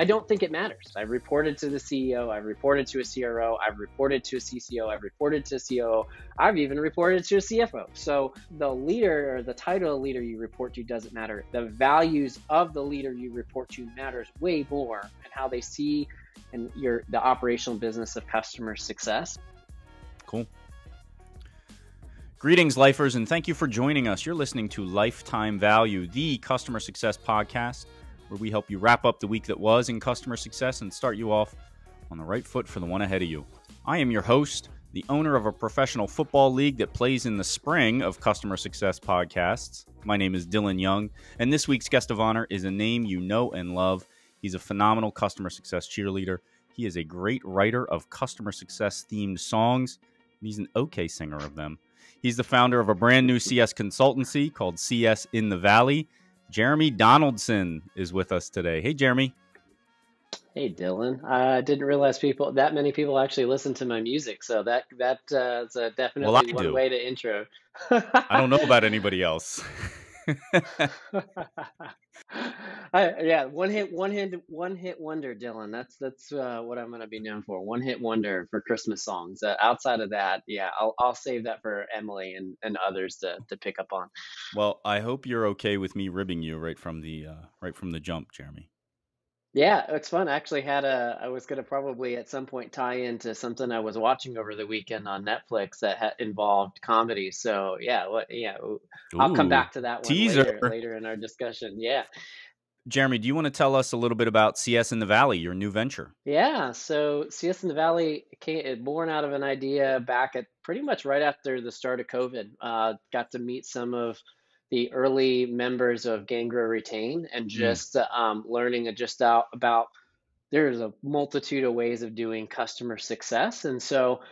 I don't think it matters. I've reported to the CEO, I've reported to a CRO, I've reported to a CCO, I've reported to a COO, I've even reported to a CFO. So the leader or the title of leader you report to doesn't matter. The values of the leader you report to matters way more, and how they see and the operational business of customer success. Cool. Greetings, lifers, and thank you for joining us. You're listening to Lifetime Value, the customer success podcast, where we help you wrap up the week that was in customer success and start you off on the right foot for the one ahead of you. I am your host, the owner of a professional football league that plays in the spring of customer success podcasts. My name is Dylan Young, and this week's guest of honor is a name you know and love. He's a phenomenal customer success cheerleader. He is a great writer of customer success themed songs, and he's an okay singer of them. He's the founder of a brand new CS consultancy called CS in the Valley. Jeremy Donaldson is with us today. Hey, Jeremy. Hey, Dylan. I didn't realize that many people actually listen to my music, so that's definitely one way to intro. I don't know about anybody else. Yeah, one hit wonder, Dylan. That's what I'm going to be known for. One hit wonder for Christmas songs. Outside of that, yeah, I'll save that for Emily and others to pick up on. Well, I hope you're okay with me ribbing you right from the jump, Jeremy. Yeah, it's fun. I actually I was going to probably at some point tie into something I was watching over the weekend on Netflix that involved comedy. So yeah, I'll come back to that one later in our discussion. Yeah. Jeremy, do you want to tell us a little bit about CS in the Valley, your new venture? Yeah, so CS in the Valley born out of an idea back at pretty much right after the start of COVID. Got to meet some of the early members of Gain Grow Retain, and just learning about there's a multitude of ways of doing customer success. And so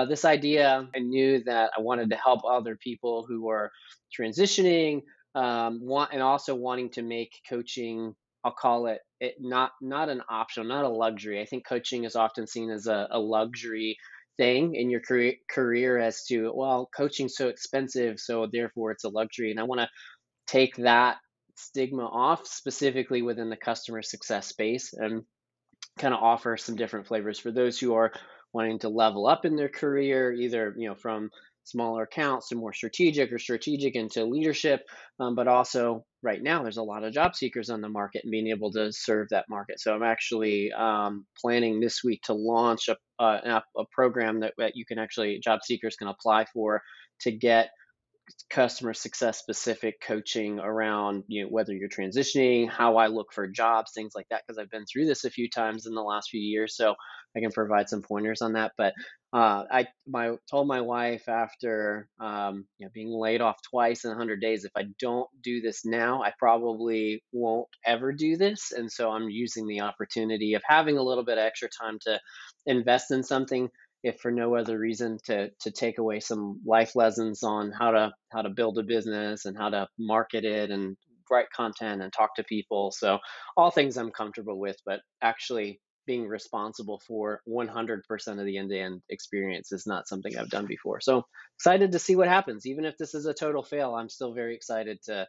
this idea, I knew that I wanted to help other people who are transitioning, and also wanting to make coaching, I'll call it not an optional, not a luxury. I think coaching is often seen as a luxury thing in your career as to, well, coaching's so expensive, so therefore it's a luxury. And I want to take that stigma off, specifically within the customer success space, and kind of offer some different flavors for those who are wanting to level up in their career, either from smaller accounts to more strategic, or strategic into leadership. But also right now, there's a lot of job seekers on the market, and being able to serve that market. So I'm actually planning this week to launch a program that job seekers can apply for, to get customer success specific coaching around whether you're transitioning, how I look for jobs, things like that, because I've been through this a few times in the last few years, so I can provide some pointers on that. But I told my wife after being laid off twice in 100 days, if I don't do this now, I probably won't ever do this. And so I'm using the opportunity of having a little bit of extra time to invest in something, if for no other reason to take away some life lessons on how to build a business and how to market it and write content and talk to people. So all things I'm comfortable with, but actually being responsible for 100% of the end-to-end experience is not something I've done before. So excited to see what happens. Even if this is a total fail, I'm still very excited to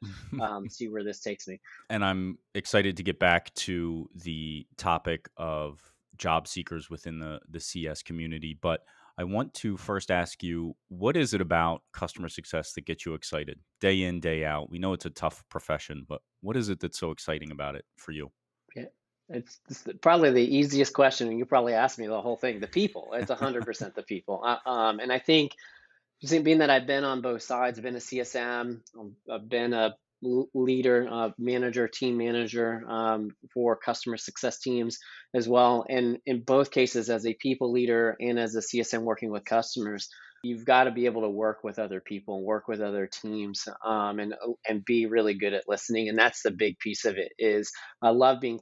see where this takes me. And I'm excited to get back to the topic of job seekers within the CS community. But I want to first ask you, what is it about customer success that gets you excited day in, day out? We know it's a tough profession, but what is it that's so exciting about it for you? Yeah, it's probably the easiest question. And you probably asked me the whole thing. The people, it's 100% the people. And I think, being that I've been on both sides, I've been a CSM, I've been a leader, manager, team manager for customer success teams as well. And in both cases, as a people leader and as a CSM working with customers, you've got to be able to work with other people and work with other teams, and be really good at listening. And that's the big piece of it. Is I love being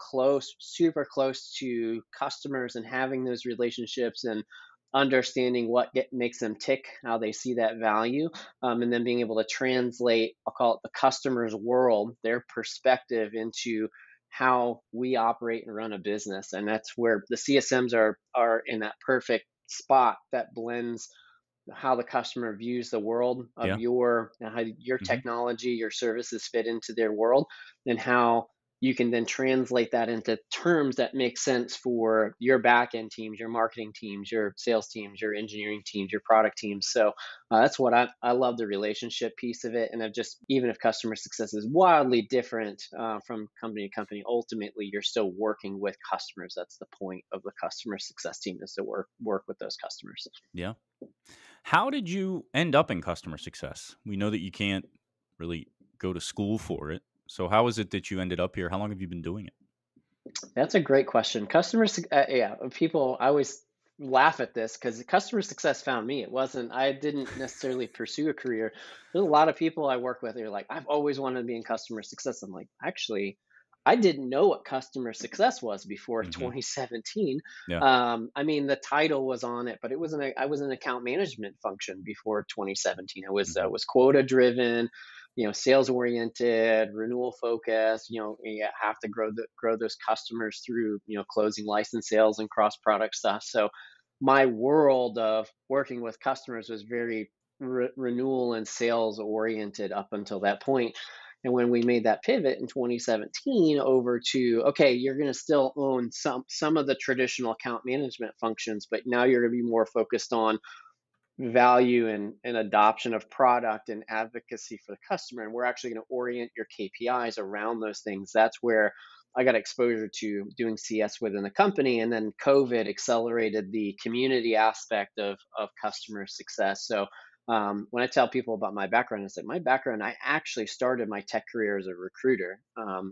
super close to customers and having those relationships and understanding what makes them tick, how they see that value, and then being able to translate, I'll call it the customer's world, their perspective, into how we operate and run a business. And that's where the CSMs are in that perfect spot that blends how the customer views the world of how your technology, your services fit into their world, and how you can then translate that into terms that make sense for your back end teams, your marketing teams, your sales teams, your engineering teams, your product teams. So that's what I love the relationship piece of it. And I've just, even if customer success is wildly different from company to company, ultimately you're still working with customers. That's the point of the customer success team, is to work with those customers. Yeah. How did you end up in customer success? We know that you can't really go to school for it. So how is it that you ended up here? How long have you been doing it? That's a great question. Yeah, people, I always laugh at this because customer success found me. It wasn't, I didn't necessarily pursue a career. There's a lot of people I work with, they're like, I've always wanted to be in customer success. I'm like, actually, I didn't know what customer success was before Hmm. 2017. Yeah. I mean, the title was on it, but I was an account management function before 2017. I Hmm. was quota driven, sales oriented, renewal focused. You have to grow those customers through, closing license sales and cross product stuff. So my world of working with customers was very renewal and sales oriented up until that point. And when we made that pivot in 2017 over to, okay, you're going to still own some of the traditional account management functions, but now you're going to be more focused on value and adoption of product and advocacy for the customer. And we're actually going to orient your KPIs around those things. That's where I got exposure to doing CS within the company. And then COVID accelerated the community aspect of customer success. So when I tell people about my background, it's like my background, I actually started my tech career as a recruiter,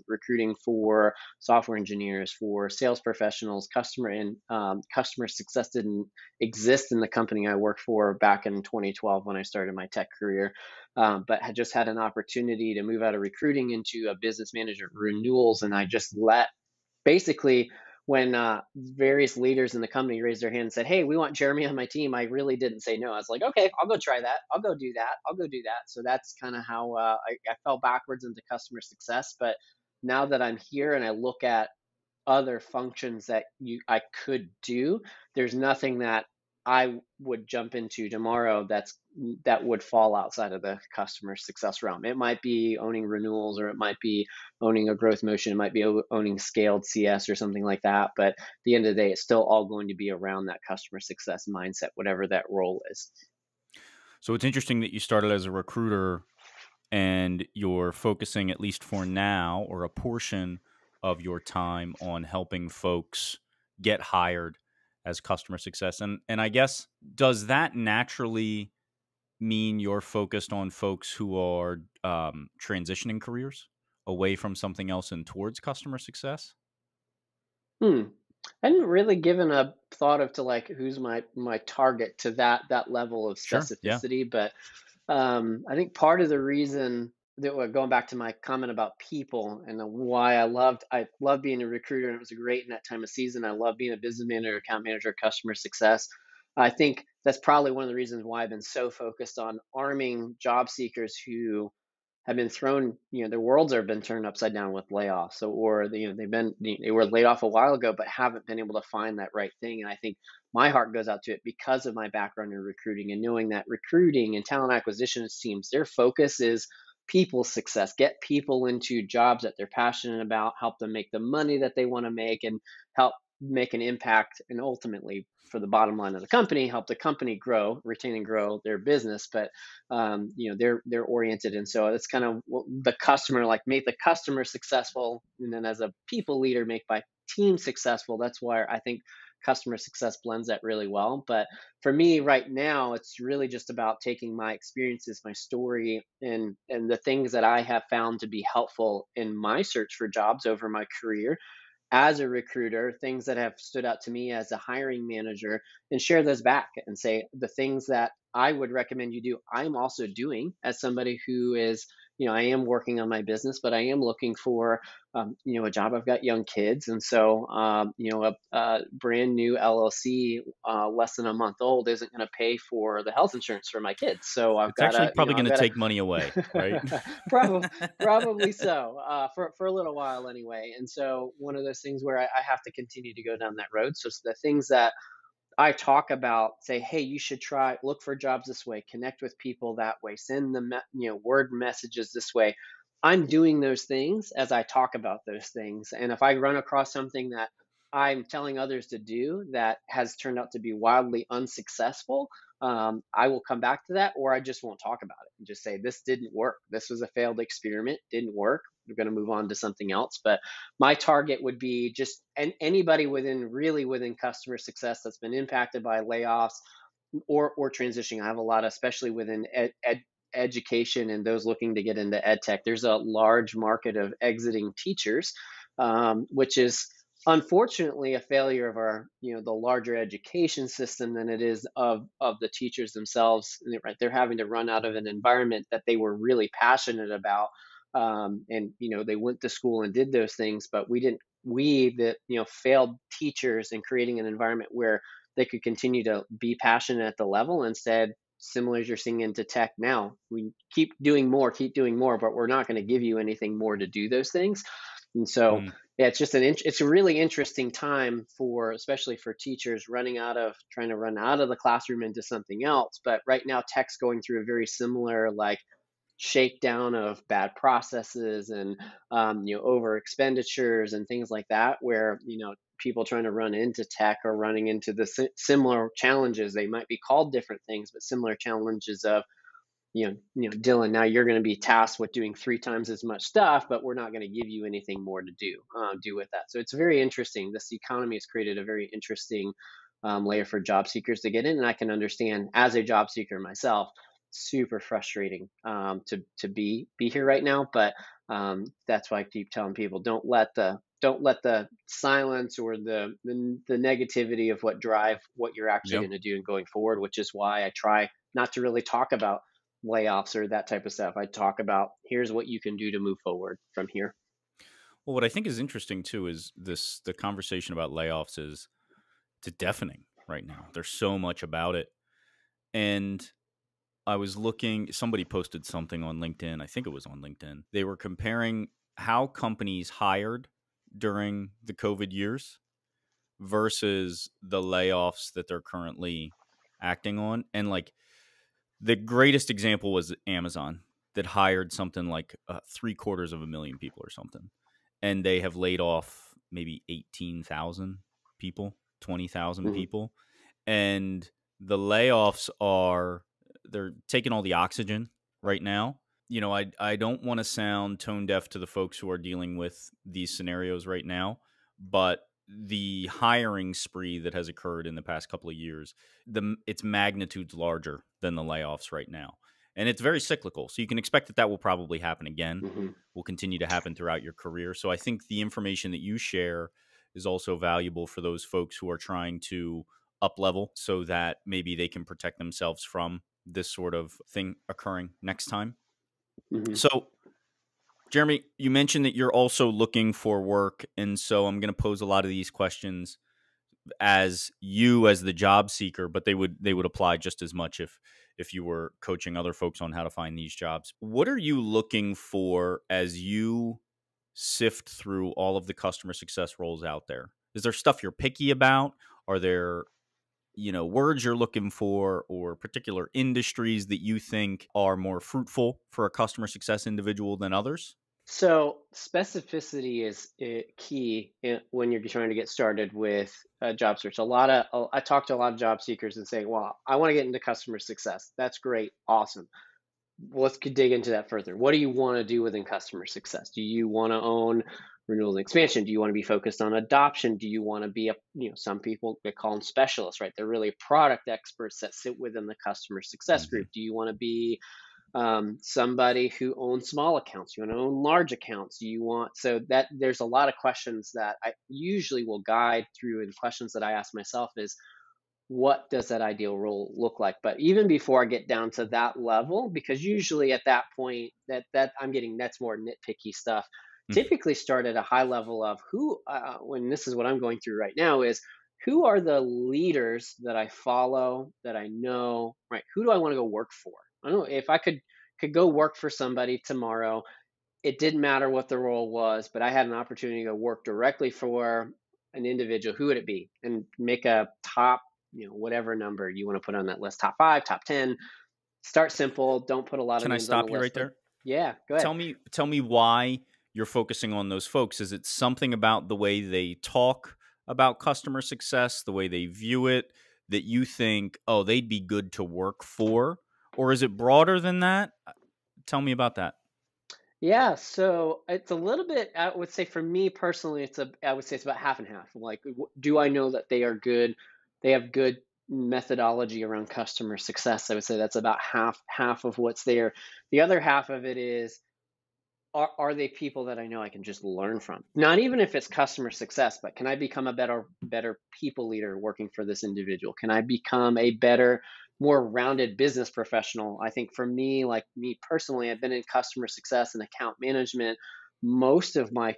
recruiting for software engineers, for sales professionals, customer success didn't exist in the company I worked for back in 2012 when I started my tech career, but had just had an opportunity to move out of recruiting into a business manager renewals. And I just let basically, when various leaders in the company raised their hand and said, "Hey, we want Jeremy on my team," I really didn't say no. I was like, "Okay, I'll go try that. I'll go do that. I'll go do that." So that's kind of how I fell backwards into customer success. But now that I'm here and I look at other functions that I could do, there's nothing that I would jump into tomorrow that would fall outside of the customer success realm. It might be owning renewals, or it might be owning a growth motion, it might be owning scaled CS or something like that. But at the end of the day, it's still all going to be around that customer success mindset, whatever that role is. So it's interesting that you started as a recruiter and you're focusing, at least for now, or a portion of your time on helping folks get hired as customer success. And I guess, does that naturally mean you're focused on folks who are transitioning careers away from something else and towards customer success? Hmm. I hadn't really given a thought of to like who's my target to that level of Sure. Yeah. specificity, but I think part of the reason that going back to my comment about people and why I loved being a recruiter, and it was great in that time of season. I love being a business manager, account manager, customer success. I think that's probably one of the reasons why I've been so focused on arming job seekers who have been thrown, their worlds have been turned upside down with layoffs. So, or they were laid off a while ago, but haven't been able to find that right thing. And I think my heart goes out to it because of my background in recruiting and knowing that recruiting and talent acquisition teams, their focus is people success, get people into jobs that they're passionate about, help them make the money that they want to make, and help make an impact, and ultimately for the bottom line of the company, help the company grow, retain and grow their business. But they're oriented, and so it's kind of the customer, like make the customer successful, and then as a people leader, make my team successful. That's why I think customer success blends that really well. But for me right now, it's really just about taking my experiences, my story, and the things that I have found to be helpful in my search for jobs over my career as a recruiter, things that have stood out to me as a hiring manager, and share those back and say the things that I would recommend you do, I'm also doing as somebody who is, I am working on my business, but I am looking for, a job. I've got young kids. And so, a brand new LLC, less than a month old, isn't going to pay for the health insurance for my kids. So I've It's got actually to, probably I've going to got take money away, right? to, probably so, for a little while anyway. And so one of those things where I have to continue to go down that road. So it's the things that I talk about, say, hey, you should look for jobs this way, connect with people that way, send them, word messages this way. I'm doing those things as I talk about those things. And if I run across something that I'm telling others to do that has turned out to be wildly unsuccessful, I will come back to that, or I just won't talk about it and just say, this didn't work. This was a failed experiment, didn't work. We're going to move on to something else. But my target would be just anybody within customer success that's been impacted by layoffs or transitioning. I have a lot, especially within education and those looking to get into ed tech. There's a large market of exiting teachers, which is unfortunately a failure of our, the larger education system than it is of the teachers themselves. Right, they're having to run out of an environment that they were really passionate about, and they went to school and did those things, but we didn't. We that failed teachers in creating an environment where they could continue to be passionate at the level. Instead, similar as you're seeing into tech now, we keep doing more, but we're not going to give you anything more to do those things. And so, Mm, yeah, it's a really interesting time for, especially for teachers trying to run out of the classroom into something else. But right now, tech's going through a very similar, like, shakedown of bad processes and over expenditures and things like that, where people trying to run into tech are running into the similar challenges. They might be called different things, but similar challenges of Dylan, now you're going to be tasked with doing 3 times as much stuff, but we're not going to give you anything more to do with that. So it's very interesting. This economy has created a very interesting layer for job seekers to get in, and I can understand as a job seeker myself, super frustrating to be here right now. But that's why I keep telling people, don't let the silence or the negativity of what drive what you're actually yeah. going to do and going forward, which is why I try not to really talk about layoffs or that type of stuff. I talk about, here's what you can do to move forward from here. Well, what I think is interesting too is the conversation about layoffs is it's deafening right now. There's so much about it. And I was looking, somebody posted something on LinkedIn. I think it was on LinkedIn. They were comparing how companies hired during the COVID years versus the layoffs that they're currently acting on. And like the greatest example was Amazon that hired something like 750,000 people or something. And they have laid off maybe 18,000 people, 20,000 Hmm. people. And the layoffs they're taking all the oxygen right now. I don't want to sound tone deaf to the folks who are dealing with these scenarios right now, but the hiring spree that has occurred in the past couple of years, its magnitude's larger than the layoffs right now. And it's very cyclical. So you can expect that will probably happen again, Hmm. will continue to happen throughout your career. So I think the information that you share is also valuable for those folks who are trying to up level so that maybe they can protect themselves from this sort of thing occurring next time. Hmm. So, Jeremy, you mentioned that you're also looking for work. And so I'm going to pose a lot of these questions as the job seeker, but they would apply just as much if you were coaching other folks on how to find these jobs. What are you looking for as you sift through all of the customer success roles out there? Is there stuff you're picky about? Are there words you're looking for or particular industries that you think are more fruitful for a customer success individual than others? So specificity is key when you're trying to get started with a job search. I talk to a lot of job seekers and say, "Well, I want to get into customer success." That's great, awesome. Let's dig into that further. What do you want to do within customer success? Do you want to own renewals and expansion? Do you want to be focused on adoption? Do you want to be some people, they call them specialists, right? They're really product experts that sit within the customer success Mm-hmm. group. Do you want to be somebody who owns small accounts? You want to own large accounts? You want, so that there's a lot of questions that I usually will guide through, and questions that I ask myself is, what does that ideal role look like? But even before I get down to that level, because usually at that point, that's more nitpicky stuff. Typically start at a high level of who, when this is what I'm going through right now, is who are the leaders that I follow, that I know, right? Who do I want to go work for? I don't know if I could go work for somebody tomorrow. It didn't matter what the role was, but I had an opportunity to work directly for an individual. Who would it be? And make a top, whatever number you want to put on that list, top 5, top 10. Start simple. Don't put a lot of Can I names on the stop you right list. But there? Yeah, go ahead. Tell me why you're focusing on those folks. Is it something about the way they talk about customer success, the way they view it, that you think, oh, they'd be good to work for? Or is it broader than that? Tell me about that. Yeah, so it's a little bit, I would say for me personally, I would say it's about half and half. Like, do I know that they are good? They have good methodology around customer success. I would say that's about half of what's there. The other half of it is, are they people that I know I can just learn from? Not even if it's customer success, but can I become a better people leader working for this individual? Can I become a better, more rounded business professional? I think for me, like me personally, I've been in customer success and account management most of my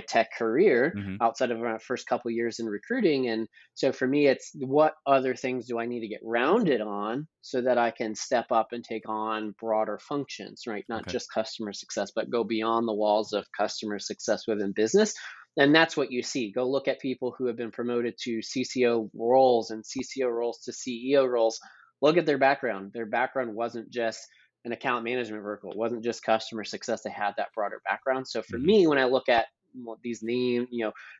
tech career Hmm. outside of my first couple years in recruiting. And so for me, it's what other things do I need to get rounded on so that I can step up and take on broader functions, right? Not Okay. just customer success, but go beyond the walls of customer success within business. And that's what you see. Go look at people who have been promoted to CCO roles and CCO roles to CEO roles. Look at their background. Their background wasn't just an account management vertical. It wasn't just customer success. They had that broader background. So for Hmm. me, when I look at these names,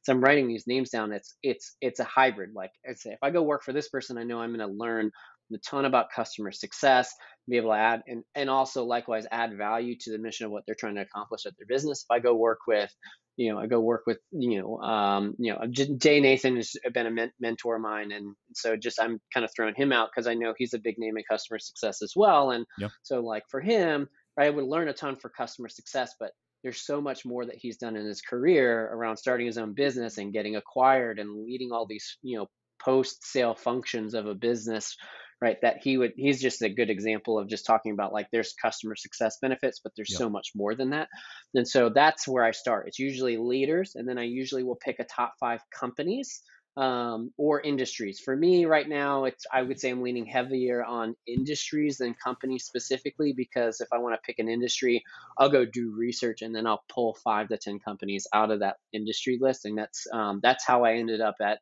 so I'm writing these names down. It's a hybrid. Like I say, if I go work for this person, I know I'm going to learn a ton about customer success, be able to add and also likewise add value to the mission of what they're trying to accomplish at their business. If I go work with, I go work with, Jay Nathan has been a mentor of mine, and so just I'm kind of throwing him out because I know he's a big name in customer success as well, and Yep. so like for him, right, I would learn a ton for customer success, but there's so much more that he's done in his career around starting his own business and getting acquired and leading all these, post sale functions of a business, right? That he's just a good example of just talking about like there's customer success benefits, but there's Yep. so much more than that. And so that's where I start. It's usually leaders, and then I usually will pick a top 5 companies or industries. For me right now, I would say I'm leaning heavier on industries than companies specifically because if I want to pick an industry, I'll go do research and then I'll pull 5 to 10 companies out of that industry list, and that's how I ended up at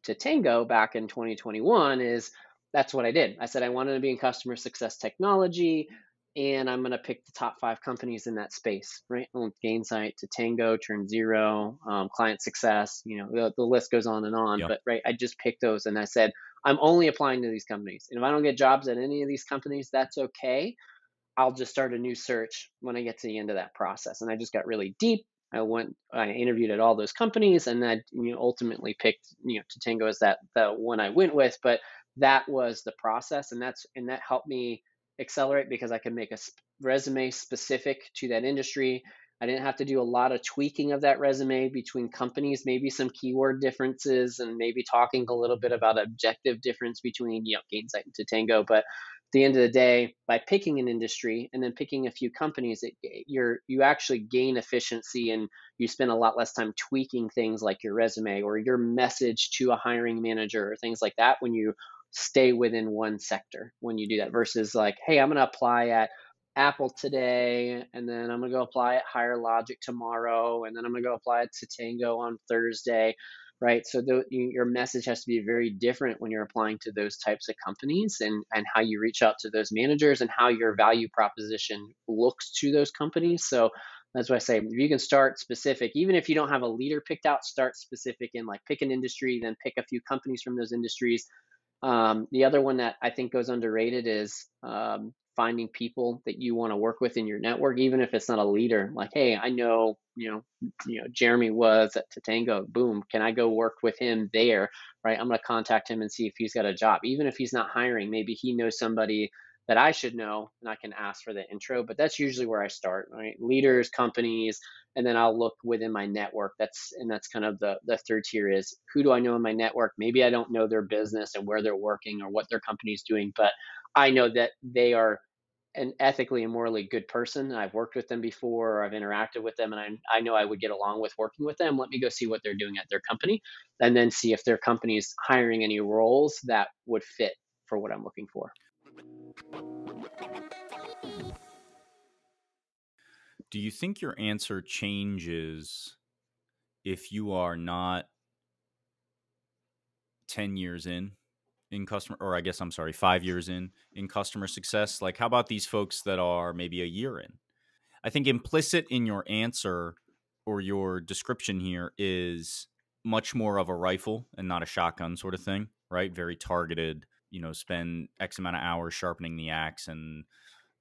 to Tango back in 2021. Is that's what I did. I said I wanted to be in customer success technology, and I'm going to pick the top 5 companies in that space, right? Gainsight to Tango, Turn Zero, Client Success, the list goes on and on. Yep. But right, I just picked those and I said, I'm only applying to these companies. And if I don't get jobs at any of these companies, that's okay. I'll just start a new search when I get to the end of that process. And I just got really deep. I interviewed at all those companies, and I ultimately picked Tatango as that the one I went with. But that was the process, and that helped me accelerate because I could make a resume specific to that industry. I didn't have to do a lot of tweaking of that resume between companies, maybe some keyword differences, and maybe talking a little bit about objective difference between Gainsight and Tatango. But the end of the day, by picking an industry and then picking a few companies, you actually gain efficiency and you spend a lot less time tweaking things like your resume or your message to a hiring manager or things like that when you stay within one sector when you do that versus like, hey, I'm going to apply at Apple today, and then I'm going to go apply at Higher Logic tomorrow, and then I'm going to go apply at Tango on Thursday, right? So your message has to be very different when you're applying to those types of companies, and how you reach out to those managers and how your value proposition looks to those companies. So that's why I say if you can start specific, even if you don't have a leader picked out, start specific and like pick an industry, then pick a few companies from those industries. The other one that I think goes underrated is finding people that you want to work with in your network, even if it's not a leader. Like, hey, I know, Jeremy was at Tatango. Boom, can I go work with him there? Right, I'm going to contact him and see if he's got a job, even if he's not hiring. Maybe he knows somebody that I should know, and I can ask for the intro. But that's usually where I start. Right, leaders, companies, and then I'll look within my network. That's kind of the third tier is who do I know in my network? Maybe I don't know their business and where they're working or what their company's doing, but I know that they are an ethically and morally good person. I've worked with them before, or I've interacted with them, and I know I would get along with working with them. Let me go see what they're doing at their company, and then see if their company's hiring any roles that would fit for what I'm looking for. Do you think your answer changes if you are not 10 years in customer, or I guess I'm sorry, 5 years in customer success? Like, how about these folks that are maybe a year in? I think implicit in your answer or your description here is much more of a rifle and not a shotgun sort of thing, right? Very targeted, spend X amount of hours sharpening the axe and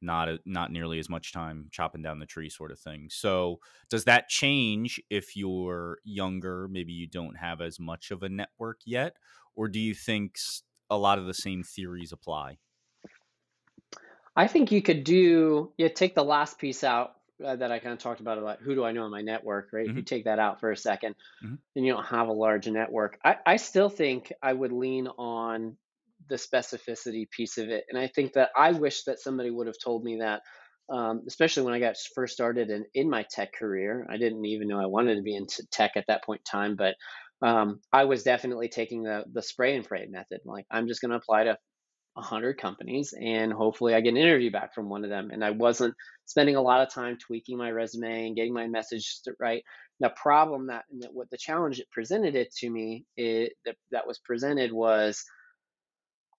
not nearly as much time chopping down the tree sort of thing. So does that change if you're younger, maybe you don't have as much of a network yet? Or do you think a lot of the same theories apply? I think take the last piece out that I kind of talked about who do I know in my network, right? If you Hmm. take that out for a second, Hmm. then you don't have a large network. I still think I would lean on the specificity piece of it. And I think that I wish that somebody would have told me that, especially when I got first started in my tech career. I didn't even know I wanted to be into tech at that point in time, but I was definitely taking the spray and pray method. Like, I'm just going to apply to 100 companies and hopefully I get an interview back from one of them. And I wasn't spending a lot of time tweaking my resume and getting my message right. The problem what the challenge it presented it to me that was presented was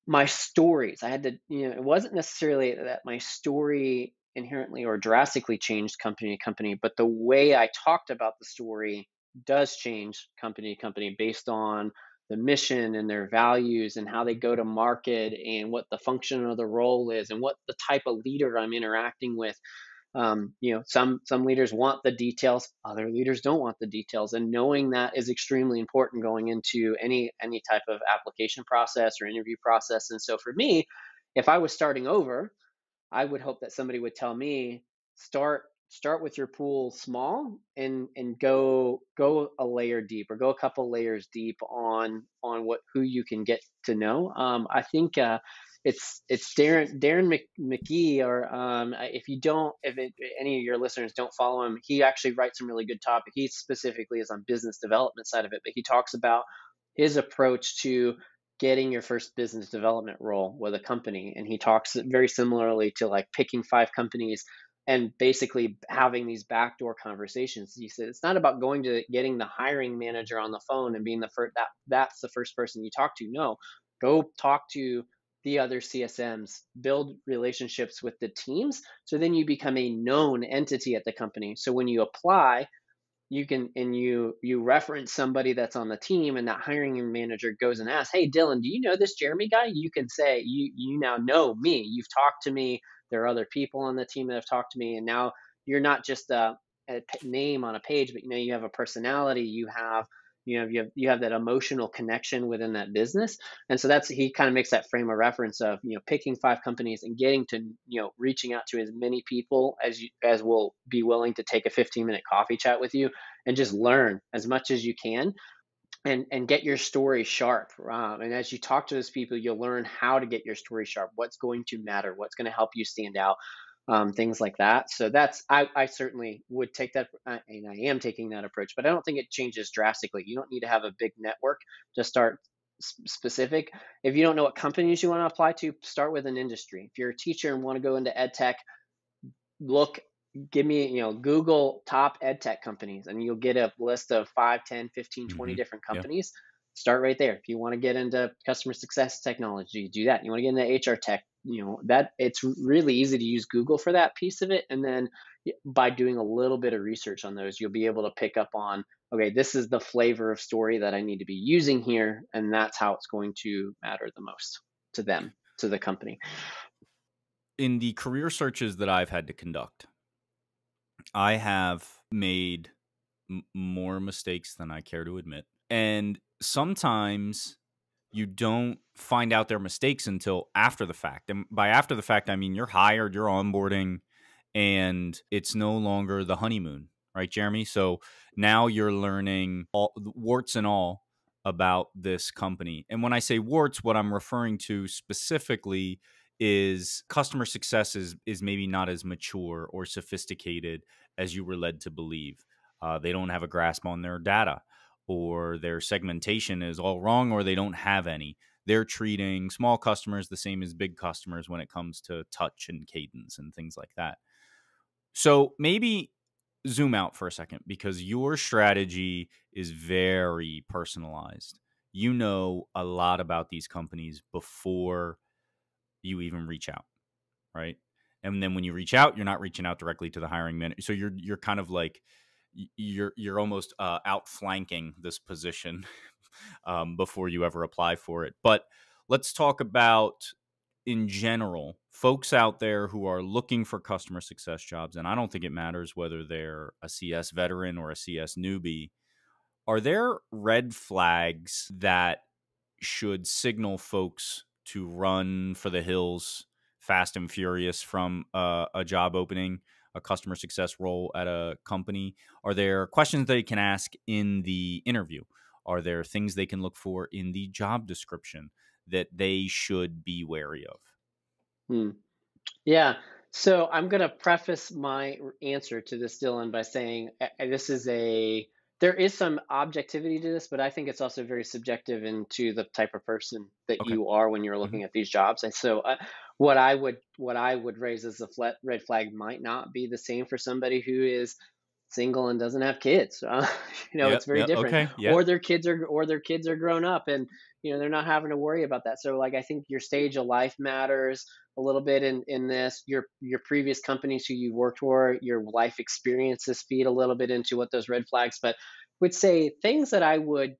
my stories. I had to, it wasn't necessarily that my story inherently or drastically changed company to company, but the way I talked about the story does change company to company based on the mission and their values and how they go to market and what the function of the role is and what the type of leader I'm interacting with. Some leaders want the details, other leaders don't want the details, and knowing that is extremely important going into any type of application process or interview process. And so for me, if I was starting over, I would hope that somebody would tell me, start with your pool small and go a layer deep or go a couple layers deep on what who you can get to know. I think it's Darren McGee, or if you don't, any of your listeners don't follow him, he actually writes some really good topic. He specifically is on business development side of it, but he talks about his approach to getting your first business development role with a company. And he talks very similarly to like picking 5 companies and basically having these backdoor conversations. He said it's not about going to getting the hiring manager on the phone and being the first that's the first person you talk to. No, go talk to the other CSMs, build relationships with the teams, so then you become a known entity at the company. So when you apply, you reference somebody that's on the team, and that hiring manager goes and asks, hey Dylan, do you know this Jeremy guy? You can say, you now know me, you've talked to me, there are other people on the team that have talked to me, and now you're not just a name on a page, but you have a personality, you have that emotional connection within that business. And so that's he kind of makes that frame of reference of picking 5 companies and getting to reaching out to as many people as will be willing to take a 15-minute coffee chat with you and just learn as much as you can and get your story sharp. And as you talk to those people, you'll learn how to get your story sharp, what's going to matter, what's going to help you stand out, things like that. So I certainly would take that, and I am taking that approach, but I don't think it changes drastically. You don't need to have a big network to start specific. If you don't know what companies you want to apply to, start with an industry. If you're a teacher and want to go into ed tech, look give me Google top ed tech companies, and you'll get a list of 5, 10, 15, 20 Hmm. different Yeah. companies. Start right there. If you want to get into customer success technology, do that. You want to get into HR tech, that it's really easy to use Google for that piece of it. And then by doing a little bit of research on those, you'll be able to pick up on, okay, this is the flavor of story that I need to be using here, and that's how it's going to matter the most to them, to the company. In the career searches that I've had to conduct, I have made more mistakes than I care to admit. And sometimes you don't find out their mistakes until after the fact. And by after the fact, I mean you're hired, you're onboarding, and it's no longer the honeymoon, right, Jeremy? So now you're learning all warts and all about this company. And when I say warts, what I'm referring to specifically is customer success is maybe not as mature or sophisticated as you were led to believe. They don't have a grasp on their data, or their segmentation is all wrong, or they don't have any. They're treating small customers the same as big customers when it comes to touch and cadence and things like that. So maybe zoom out for a second, because your strategy is very personalized. You know a lot about these companies before you even reach out, right? And then when you reach out, you're not reaching out directly to the hiring manager. So you're kind of like you're almost outflanking this position before you ever apply for it. But let's talk about, in general, folks out there who are looking for customer success jobs, and I don't think it matters whether they're a CS veteran or a CS newbie. Are there red flags that should signal folks to run for the hills fast and furious from a job opening, a customer success role at a company? Are there questions they can ask in the interview? Are there things they can look for in the job description that they should be wary of? Hmm. Yeah. So I'm going to preface my answer to this, Dylan, by saying this is there is some objectivity to this, but I think it's also very subjective into the type of person that Okay. you are when you're Hmm. looking at these jobs. And so what I would raise as a red flag might not be the same for somebody who is single and doesn't have kids. Yep. It's very Yep. different. Okay. Yeah. Or their kids are grown up, and they're not having to worry about that. So like I think your stage of life matters a little bit in this. Your previous companies who you worked for, your life experiences feed a little bit into what those red flags. But would say things that I would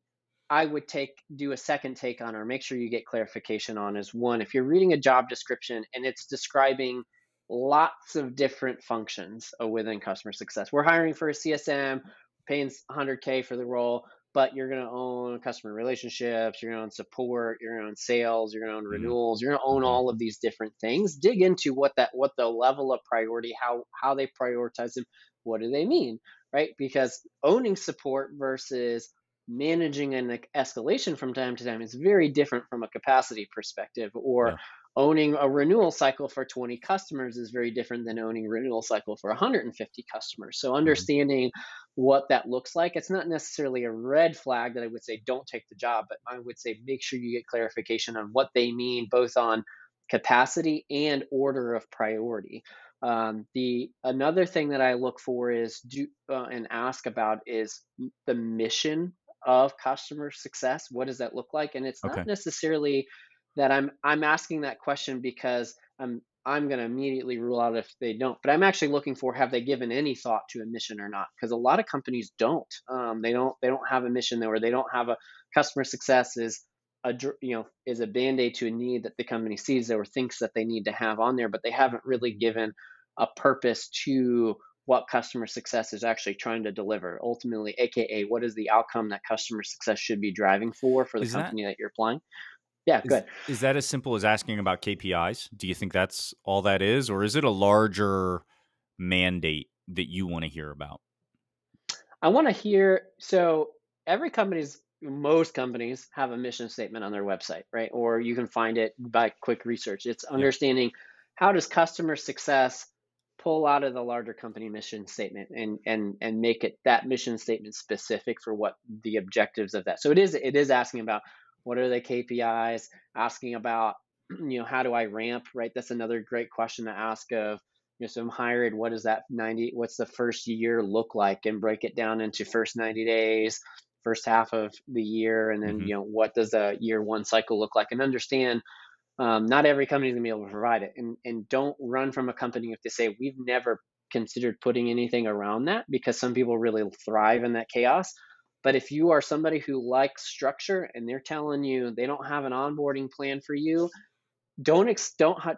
do a second take on, or make sure you get clarification on, is one, if you're reading a job description and it's describing lots of different functions within customer success. We're hiring for a CSM, paying 100K for the role, but you're going to own customer relationships, you're going to own support, you're going to own sales, you're going to own renewals, you're going to own Mm-hmm. all of these different things. Dig into what the level of priority, how they prioritize them, what do they mean, right? Because owning support versus managing an escalation from time to time is very different from a capacity perspective, or Yeah. owning a renewal cycle for 20 customers is very different than owning a renewal cycle for 150 customers. So Hmm. understanding what that looks like, it's not necessarily a red flag that I would say don't take the job, but I would say make sure you get clarification on what they mean, both on capacity and order of priority. The another thing that I look for is and ask about is the mission of customer success. What does that look like? And it's not Okay. necessarily that I'm asking that question because I'm going to immediately rule out if they don't. But I'm actually looking for, have they given any thought to a mission or not? Because a lot of companies don't. They don't have a mission there, or they don't have a customer success is is a band-aid to a need that the company sees or thinks that they need to have on there, but they haven't really given a purpose to what customer success is actually trying to deliver ultimately, aka what is the outcome that customer success should be driving for the Is that company that you're applying. Yeah, good. is that as simple as asking about KPIs? Do you think that's all that is, or is it a larger mandate that you want to hear about? I want to hear. So most companies have a mission statement on their website, right? Or you can find it by quick research. It's Yep. understanding, how does customer success pull out of the larger company mission statement and make it, that mission statement, specific for what the objectives of that. So it is asking about what are the KPIs, asking about how do I ramp, right? That's another great question to ask of, so I'm hired. What does that 90? What's the first year look like? And break it down into first 90 days, first half of the year, and then Hmm. what does a year one cycle look like? And understand, not every company is gonna be able to provide it. And don't run from a company if they say we've never considered putting anything around that, because some people really thrive in that chaos. But if you are somebody who likes structure and they're telling you they don't have an onboarding plan for you, don't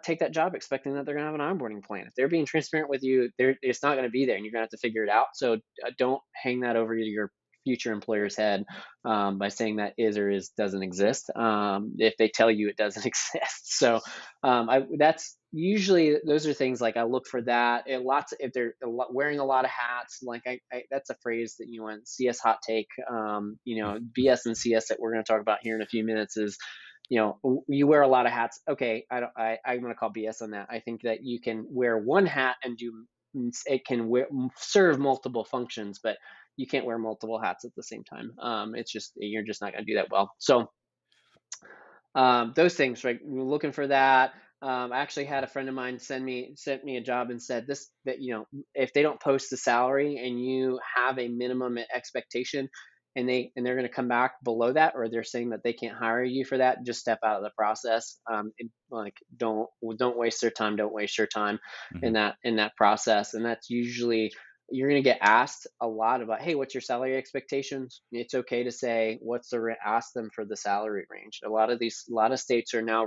take that job expecting that they're going to have an onboarding plan. If they're being transparent with you, it's not going to be there, and you're going to have to figure it out. So don't hang that over your future employer's head, by saying that is or is doesn't exist, if they tell you it doesn't exist. So that's usually, those are things like I look for that. And lots, if they're wearing a lot of hats, like that's a phrase that in CS hot take, BS and CS that we're going to talk about here in a few minutes is, you wear a lot of hats. Okay, I'm going to call BS on that. I think that you can wear one hat and it can serve multiple functions, but you can't wear multiple hats at the same time. It's just, you're just not going to do that well. So those things, right? We're looking for that. I actually had a friend of mine sent me a job and said that if they don't post the salary and you have a minimum expectation, they're going to come back below that, or they're saying that they can't hire you for that, just step out of the process. Like, don't waste their time, don't waste your time Hmm. in that process. And that's usually, you're going to get asked a lot about, hey, what's your salary expectations? It's okay to say ask them for the salary range. A lot of states are now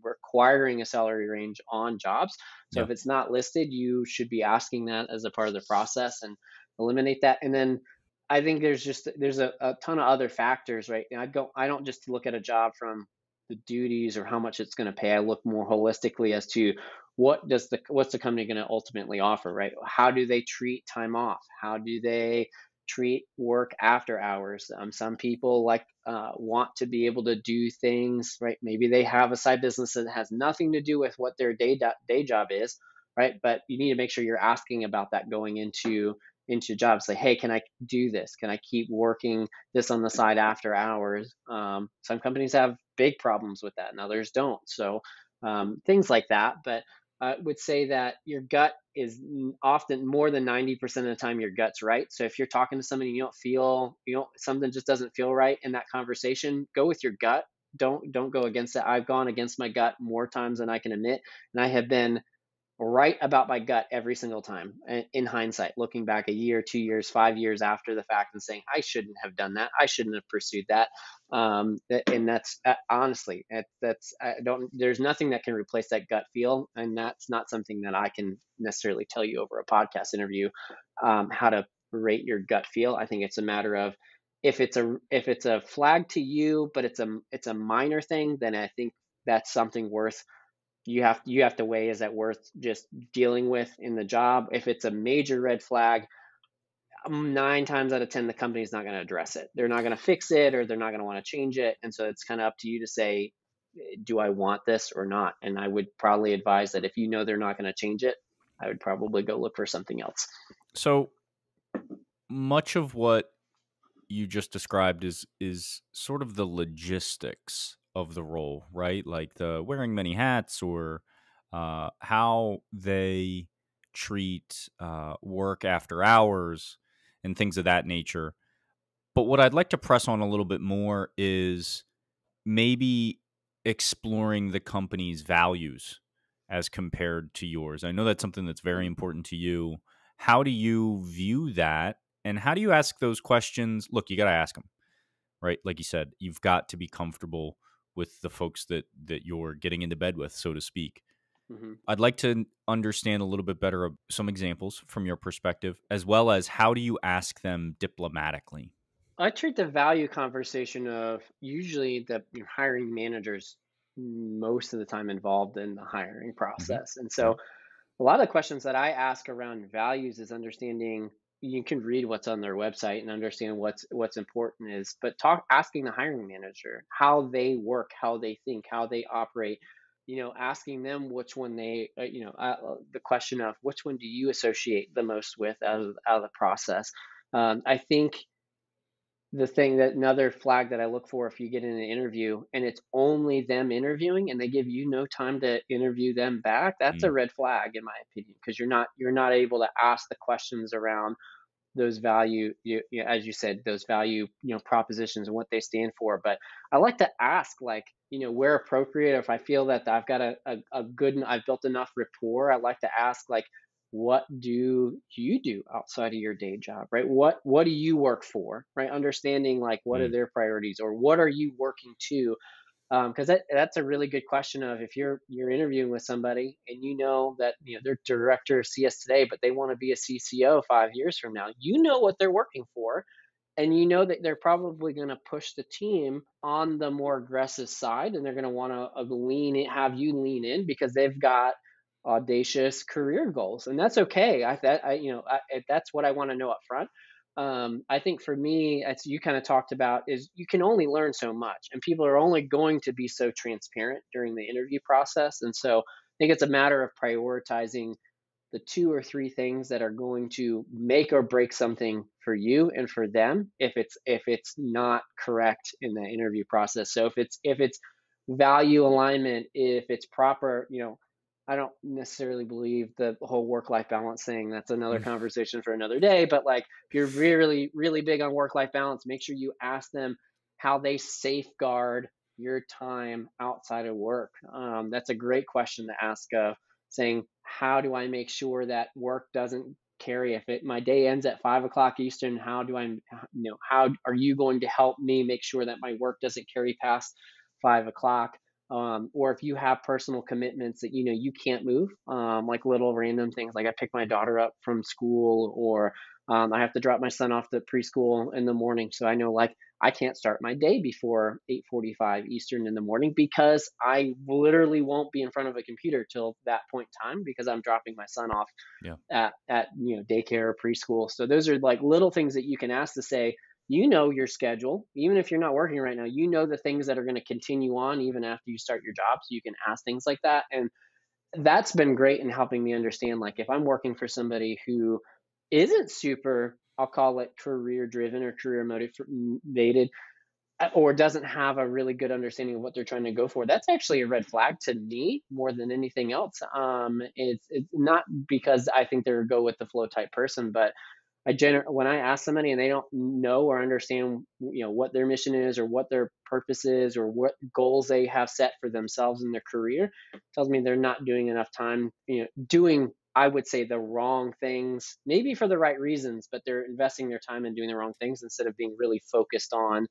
requiring a salary range on jobs. So Yeah. if it's not listed, you should be asking that as a part of the process, and eliminate that. And then I think there's a ton of other factors, right? And I don't just look at a job from the duties or how much it's going to pay. I look more holistically as to what's the company going to ultimately offer, right? How do they treat time off? How do they treat work after hours? Some people want to be able to do things, right? Maybe they have a side business that has nothing to do with what their day job is, right? But you need to make sure you're asking about that going into jobs. Like, hey, can I do this? Can I keep working this on the side after hours? Some companies have big problems with that, and others don't. So things like that. But I would say that your gut is often more than 90% of the time your gut's right. So if you're talking to somebody and something just doesn't feel right in that conversation, go with your gut. Don't go against it. I've gone against my gut more times than I can admit, and I have been right about my gut every single time, in hindsight, looking back a year, 2 years, 5 years after the fact, and saying I shouldn't have done that, I shouldn't have pursued that. And that's honestly, that's I don't there's nothing that can replace that gut feel, and that's not something that I can necessarily tell you over a podcast interview, how to rate your gut feel. I think it's a matter of, if it's a flag to you, but it's a minor thing, then I think that's something worth, you have to weigh, is that worth just dealing with in the job? If it's a major red flag, 9 times out of 10, the company's not going to address it. They're not going to fix it, or they're not going to want to change it. And so it's kind of up to you to say, do I want this or not? And I would probably advise that if you know they're not going to change it, I would probably go look for something else. So much of what you just described is sort of the logistics of the role, right? Like the wearing many hats, or how they treat work after hours and things of that nature. But what I'd like to press on a little bit more is maybe exploring the company's values as compared to yours. I know that's something that's very important to you. How do you view that? And how do you ask those questions? Look, you got to ask them, right? Like you said, you've got to be comfortable with the folks that you're getting into bed with, so to speak. Hmm. I'd like to understand a little bit better of some examples from your perspective, as well as how do you ask them diplomatically? I treat the value conversation of, usually the hiring managers most of the time involved in the hiring Hmm. process. And Yeah. so a lot of the questions that I ask around values is understanding, you can read what's on their website and understand what's important is, but asking the hiring manager how they work, how they think, how they operate, asking them which one the question of which one do you associate the most with out of the process. I think the thing that another flag that I look for, if you get in an interview and it's only them interviewing and they give you no time to interview them back, that's a Mm. red flag in my opinion, because you're not able to ask the questions around those value, as you said, those value, propositions and what they stand for. But I like to ask, like, where appropriate, if I feel that I've got a good, I've built enough rapport, I like to ask, like, what do you do outside of your day job, right? What do you work for, right? Understanding, like, what are Mm. their priorities, or what are you working to? Because that's a really good question of, if you're interviewing with somebody and you know that they're director of CS today, but they want to be a CCO 5 years from now, what they're working for, and that they're probably going to push the team on the more aggressive side, and they're going to want to have you lean in because they've got audacious career goals, and that's okay. That's what I want to know up front. I think for me, as you kind of talked about, is you can only learn so much, and people are only going to be so transparent during the interview process. And so I think it's a matter of prioritizing the two or three things that are going to make or break something for you and for them, if it's not correct in the interview process. So if it's value alignment, if it's proper, I don't necessarily believe the whole work-life balance thing. That's another Mm. conversation for another day. But like, if you're really, really big on work-life balance, make sure you ask them how they safeguard your time outside of work. That's a great question to ask of saying, how do I make sure that work doesn't carry if it my day ends at 5 o'clock Eastern, how do I how are you going to help me make sure that my work doesn't carry past 5 o'clock? Or if you have personal commitments that you can't move, like little random things, like I pick my daughter up from school, or I have to drop my son off to preschool in the morning, so I know like I can't start my day before 8:45 Eastern in the morning because I literally won't be in front of a computer till that point in time because I'm dropping my son off Yeah. at daycare or preschool. So those are like little things that you can ask to say, your schedule, even if you're not working right now, the things that are going to continue on even after you start your job. So you can ask things like that. And that's been great in helping me understand, like, if I'm working for somebody who isn't super, I'll call it career driven or career motivated, or doesn't have a really good understanding of what they're trying to go for, that's actually a red flag to me more than anything else. It's not because I think they're a go with the flow type person, but when I ask somebody and they don't know or understand, what their mission is or what their purpose is or what goals they have set for themselves in their career, tells me they're not doing enough time, doing, I would say, the wrong things, maybe for the right reasons, but they're investing their time in doing the wrong things instead of being really focused on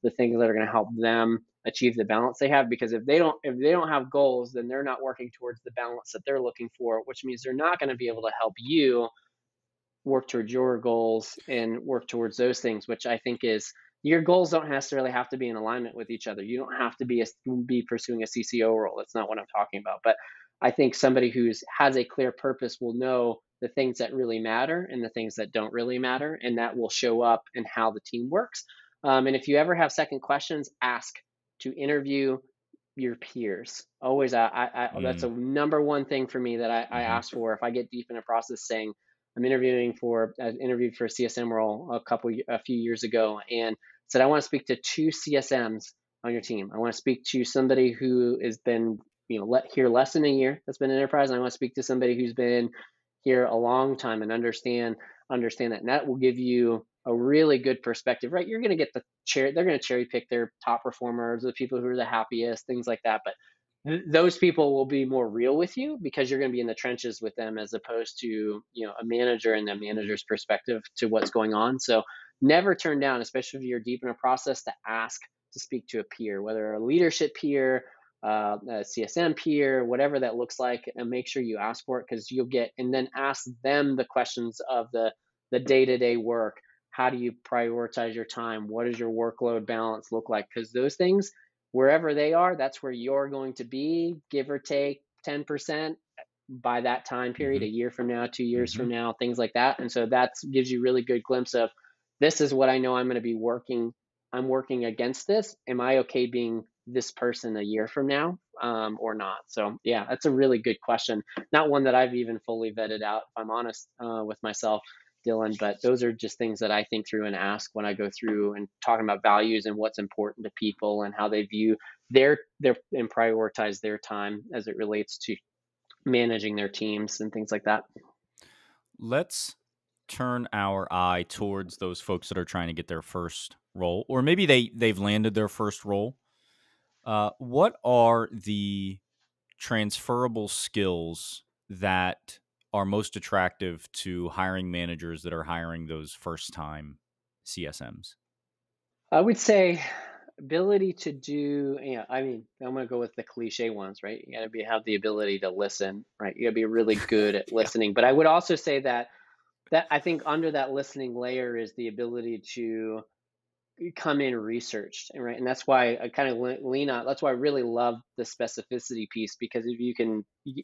the things that are going to help them achieve the balance they have. Because if they don't have goals, then they're not working towards the balance that they're looking for, which means they're not going to be able to help you work towards your goals and work towards those things, which I think is, your goals don't necessarily have to be in alignment with each other. You don't have to be pursuing a CCO role. That's not what I'm talking about. But I think somebody who's has a clear purpose will know the things that really matter and the things that don't really matter, and that will show up in how the team works. And if you ever have second questions, ask to interview your peers. Always, that's Mm. a number one thing for me that I Hmm. ask for if I get deep in a process, saying I interviewed for a CSM role a few years ago, and said, I want to speak to two CSMs on your team. I want to speak to somebody who has been, here less than a year, that's been an enterprise. And I want to speak to somebody who's been here a long time and understand that. And that will give you a really good perspective, right? You're going to get they're going to cherry pick their top performers, the people who are the happiest, things like that. But those people will be more real with you because you're going to be in the trenches with them, as opposed to a manager and the manager's perspective to what's going on. So never turn down, especially if you're deep in a process, to ask to speak to a peer, whether a leadership peer, a CSM peer, whatever that looks like, and make sure you ask for it, because you'll get, and then ask them the questions of the day-to-day work. How do you prioritize your time? What does your workload balance look like? Because those things, wherever they are, that's where you're going to be, give or take 10% by that time period, Hmm. a year from now, 2 years Hmm. from now, things like that. And so that gives you really good glimpse of, this is what I know I'm going to be working. I'm working against this. Am I okay being this person a year from now, or not? So yeah, that's a really good question. Not one that I've even fully vetted out, if I'm honest, with myself, Dylan. But those are just things that I think through and ask when I go through and talking about values and what's important to people and how they view their and prioritize their time as it relates to managing their teams and things like that. Let's turn our eye towards those folks that are trying to get their first role, or maybe they've landed their first role. What are the transferable skills that are most attractive to hiring managers that are hiring those first time CSMs? I would say ability to do, I mean, I'm going to go with the cliche ones, right? You got to have the ability to listen, right? You got to be really good at Yeah. listening. But I would also say that I think under that listening layer is the ability to come in researched, right? And that's why I kind of lean on, that's why I really love the specificity piece, because if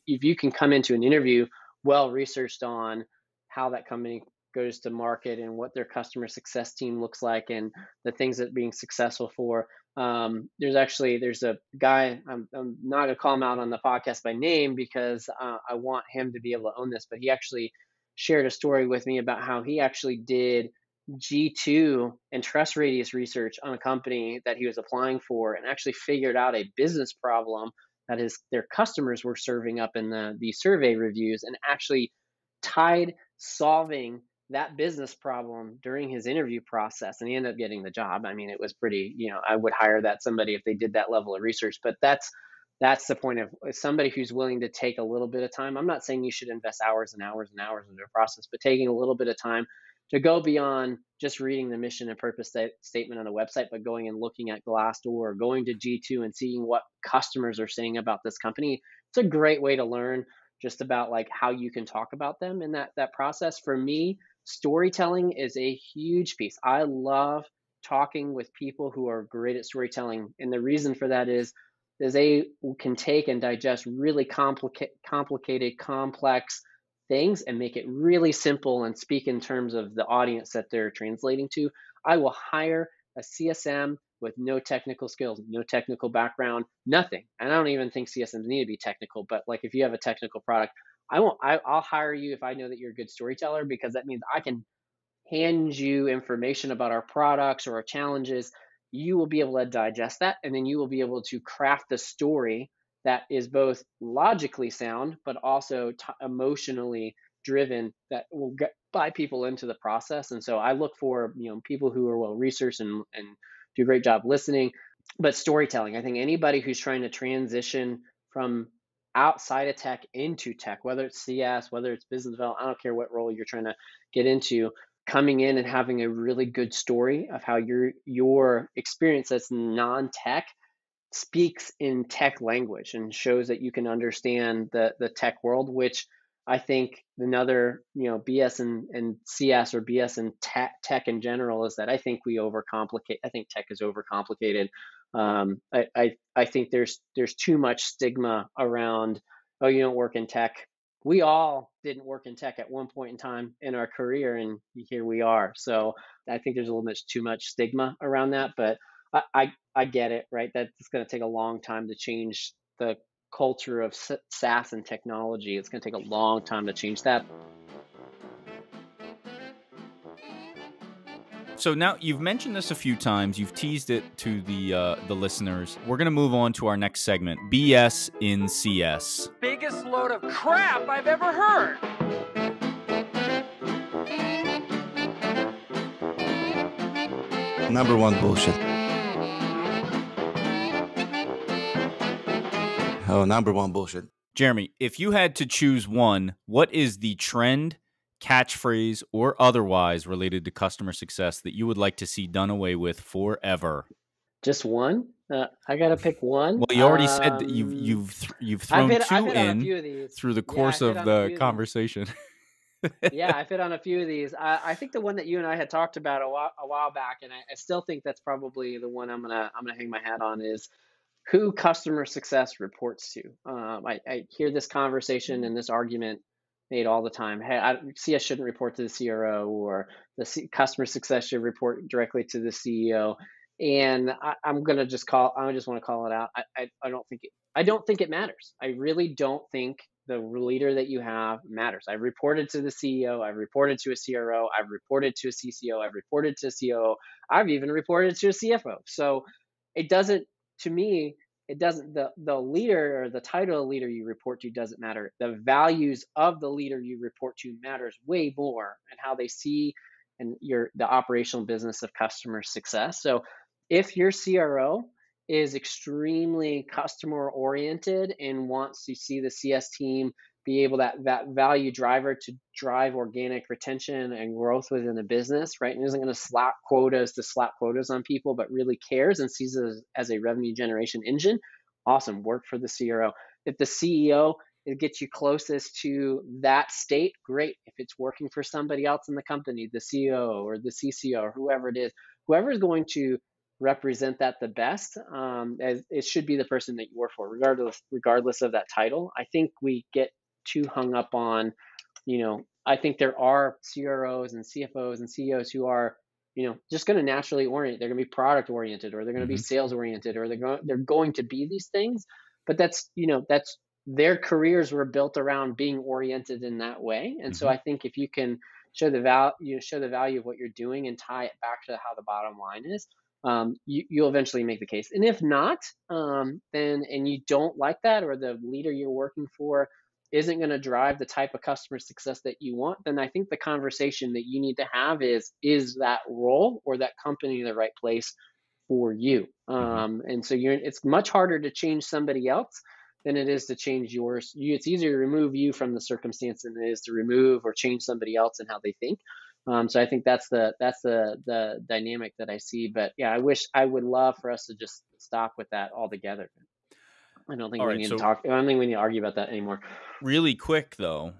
you can come into an interview well researched on how that company goes to market and what their customer success team looks like and the things that being successful for, there's a guy, I'm not gonna call him out on the podcast by name because I want him to be able to own this, but he actually shared a story with me about how he actually did G2 and trust radius research on a company that he was applying for, and actually figured out a business problem that their customers were serving up in the survey reviews, and actually tied solving that business problem during his interview process, and he ended up getting the job. I mean, it was pretty, I would hire that somebody if they did that level of research. But that's the point of somebody who's willing to take a little bit of time. I'm not saying you should invest hours and hours and hours into a process, but taking a little bit of time to go beyond just reading the mission and purpose statement on a website, but going and looking at Glassdoor or going to G2 and seeing what customers are saying about this company. It's a great way to learn just about like how you can talk about them in that process. For me, storytelling is a huge piece. I love talking with people who are great at storytelling, and the reason for that is they can take and digest really complicated, complex things and make it really simple and speak in terms of the audience that they're translating to. I will hire a CSM with no technical skills, no technical background, nothing. And I don't even think CSMs need to be technical, but like if you have a technical product, I'll hire you if I know that you're a good storyteller, because that means I can hand you information about our products or our challenges. You will be able to digest that, and then you will be able to craft the story that is both logically sound but also emotionally driven, that will buy people into the process. And so I look for people who are well researched and do a great job listening. But storytelling, I think anybody who's trying to transition from outside of tech into tech, whether it's CS, whether it's business development, I don't care what role you're trying to get into, coming in and having a really good story of how your experience that's non-tech speaks in tech language and shows that you can understand the tech world, which I think another BS and CS, or BS and tech in general, is that I think we overcomplicate. I think tech is overcomplicated. I think there's too much stigma around, oh, you don't work in tech. We all didn't work in tech at one point in time in our career, and here we are. So I think there's a little bit too much stigma around that, but I get it, right? That it's going to take a long time to change the culture of SaaS and technology. It's going to take a long time to change that. So now you've mentioned this a few times. You've teased it to the listeners. We're going to move on to our next segment, BS in CS. Biggest load of crap I've ever heard. Number one bullshit. Oh, number one bullshit. Jeremy, if you had to choose one, what is the trend, catchphrase, or otherwise related to customer success that you would like to see done away with forever? Just one? I gotta pick one. Well, you already said that you've thrown two in through the course of the conversation. Yeah, I've hit on a few of these. I think the one that you and I had talked about a while back, and I still think that's probably the one I'm gonna hang my hat on, is who customer success reports to. I hear this conversation and this argument made all the time. Hey, CS shouldn't report to the CRO, or customer success should report directly to the CEO. And I just want to call it out. I don't think it matters. I really don't think the leader that you have matters. I've reported to the CEO. I've reported to a CRO. I've reported to a CCO. I've reported to a COO. I've even reported to a CFO. So it doesn't, to me, it doesn't, the leader or the title of leader you report to doesn't matter. The values of the leader you report to matters way more, and how they see and the operational business of customer success. So if your CRO is extremely customer oriented and wants to see the CS team be able that value driver to drive organic retention and growth within the business, right? And isn't going to slap quotas on people, but really cares and sees it as a revenue generation engine. Awesome, work for the CRO. If the CEO, it gets you closest to that state, great. If it's working for somebody else in the company, the CEO or the CCO or whoever it is, whoever is going to represent that the best, as it should be the person that you work for, regardless of that title. I think we get too hung up on, I think there are CROs and CFOs and CEOs who are, just going to naturally orient. They're going to be product oriented, or they're going to be sales oriented, or they're going to be these things. But that's their careers were built around being oriented in that way. And so I think if you can show the value of what you're doing and tie it back to how the bottom line is, you'll eventually make the case. And if not, then and you don't like that, or the leader you're working for isn't going to drive the type of customer success that you want, then I think the conversation that you need to have is that role or that company the right place for you? And so it's much harder to change somebody else than it is to change yours. It's easier to remove you from the circumstance than it is to remove or change somebody else and how they think. So I think that's the dynamic that I see. But yeah, I would love for us to just stop with that altogether. I don't think All we right. need to So talk. I don't think we need to argue about that anymore. really quick though,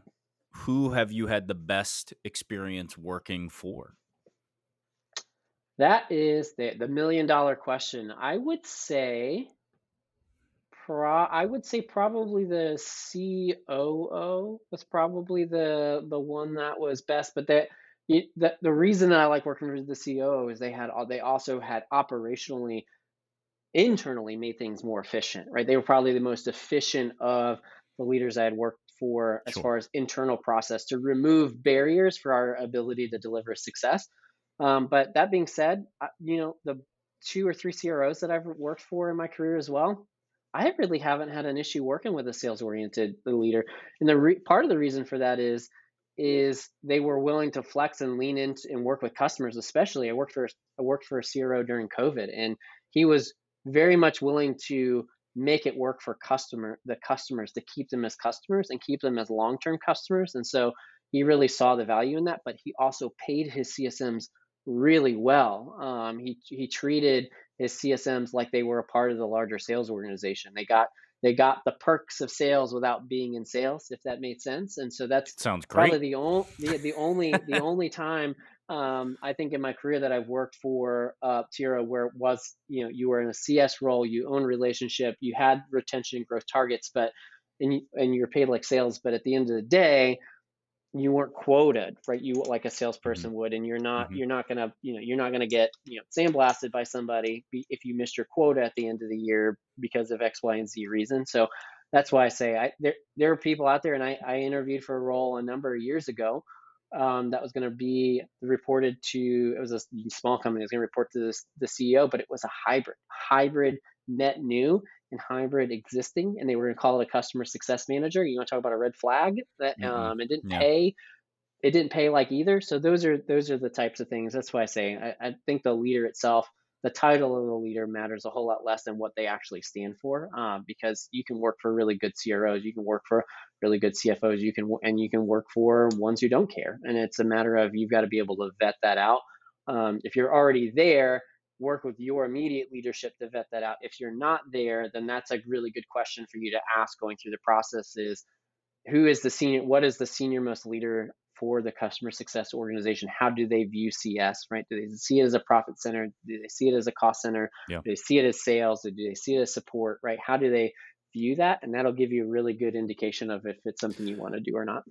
who have you had the best experience working for? That is the $1 million question. I would say probably the COO was probably the one that was best. But the reason that I like working with the COO is they also had operationally internally made things more efficient, right? They were probably the most efficient of the leaders I had worked for as Sure. far as internal process to remove barriers for our ability to deliver success. But that being said, the 2 or 3 CROs that I've worked for in my career as well, I really haven't had an issue working with a sales-oriented leader. And part of the reason for that is they were willing to flex and lean into and work with customers. Especially, I worked for a CRO during COVID, and he was very much willing to make it work for the customers, to keep them as customers and keep them as long-term customers. And so he really saw the value in that, but he also paid his CSMs really well. He treated his CSMs like they were a part of the larger sales organization. They got the perks of sales without being in sales, if that made sense. And so that's It sounds probably great. the only time I think in my career that I've worked for Tira where it was, you were in a CS role, you own relationship, you had retention and growth targets, and you're paid like sales, but at the end of the day, you weren't quoted, right? You like a hmm salesperson would, and you're not hmm you're not gonna you're not gonna get sandblasted by somebody if you missed your quota at the end of the year because of X, Y, and Z reason. So that's why I say there are people out there, and I interviewed for a role a number of years ago that was going to be reported to. It was a small company. It was going to report to the CEO, but it was a hybrid net new and hybrid existing, and they were going to call it a customer success manager. You want to talk about a red flag? That Mm-mm. it didn't Yeah. pay. It didn't pay like either. So those are the types of things. That's why I say I think the leader itself, the title of the leader matters a whole lot less than what they actually stand for. Because you can work for really good CROs, you can work for really good CFOs, you can work for ones who don't care. And it's a matter of you've got to be able to vet that out. If you're already there, work with your immediate leadership to vet that out. If you're not there, then that's a really good question for you to ask going through the process is what is the senior most leader for the customer success organization? How do they view CS, right? Do they see it as a profit center? Do they see it as a cost center? Yeah. Do they see it as sales? Do they see it as support, right? How do they view that? And that'll give you a really good indication of if it's something you want to do or not.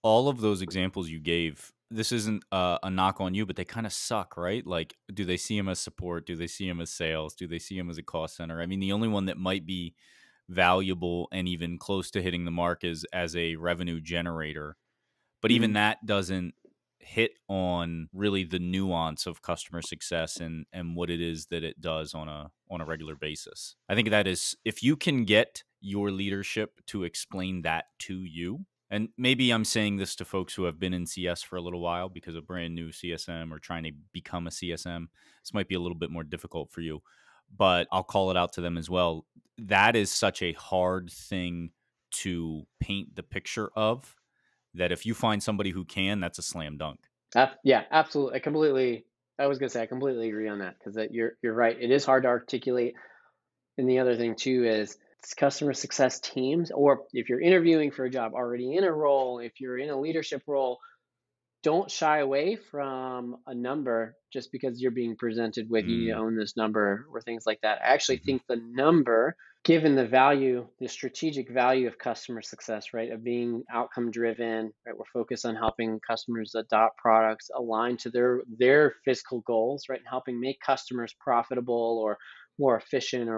All of those examples you gave, this isn't a knock on you, but they kind of suck, right? Like, do they see him as support? Do they see him as sales? Do they see him as a cost center? I mean, the only one that might be valuable and even close to hitting the mark is as a revenue generator. But even Mhm. that doesn't hit on really the nuance of customer success and what it is that it does on a regular basis. I think that is, if you can get your leadership to explain that to you, and maybe I'm saying this to folks who have been in CS for a little while because a brand new CSM or trying to become a CSM, this might be a little bit more difficult for you, but I'll call it out to them as well. That is such a hard thing to paint the picture of, that if you find somebody who can, that's a slam dunk. Yeah, absolutely. I was gonna say I completely agree on that because you're right. It is hard to articulate. And the other thing too is customer success teams, or if you're interviewing for a job already in a role, if you're in a leadership role, don't shy away from a number just because you're being presented with you need to Mm, own this number or things like that. I actually mhm. think the number, given the strategic value of customer success, right, of being outcome driven, right, we're focused on helping customers adopt products aligned to their fiscal goals, right, and helping make customers profitable or more efficient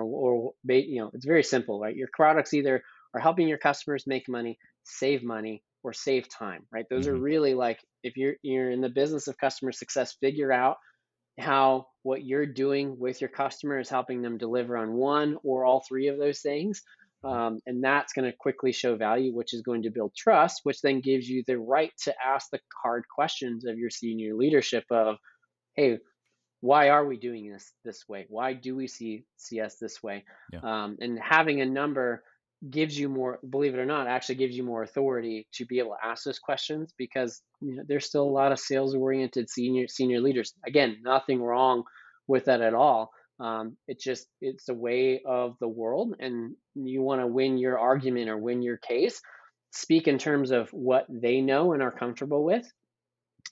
it's very simple, right? Your products either are helping your customers make money, or save time, right? Those are Mhm. really like if you're in the business of customer success, figure out how what you're doing with your customer is helping them deliver on one or all three of those things. And that's going to quickly show value, which is going to build trust, which then gives you the right to ask the hard questions of your senior leadership of, hey, why are we doing this way? Why do we see us this way? Yeah. And having a number gives you more, believe it or not, actually gives you more authority to be able to ask those questions, because there's still a lot of sales oriented senior leaders. Again, nothing wrong with that at all. It's a way of the world, and you want to win your argument or win your case. Speak in terms of what they know and are comfortable with,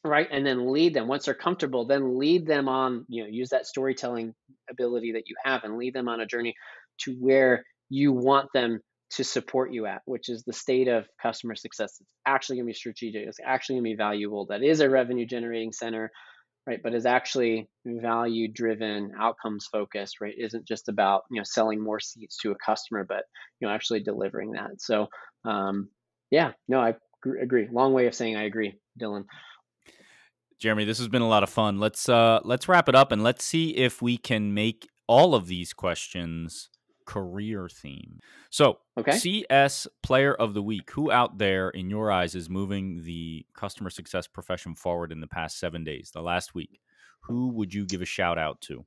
right? And then lead them. Once they're comfortable, then lead them on, use that storytelling ability that you have and lead them on a journey to where you want them to support you at, which is the state of customer success. It's actually going to be strategic. It's actually going to be valuable. That is a revenue generating center, right? But is actually value driven, outcomes focused, right? Isn't just about, selling more seats to a customer, but, actually delivering that. So, yeah, no, I agree. Long way of saying I agree, Dylan. Jeremy, this has been a lot of fun. Let's wrap it up and let's see if we can make all of these questions career theme. So, okay. CS Player of the Week. Who out there, in your eyes, is moving the customer success profession forward in the past 7 days, the last week? Who would you give a shout out to?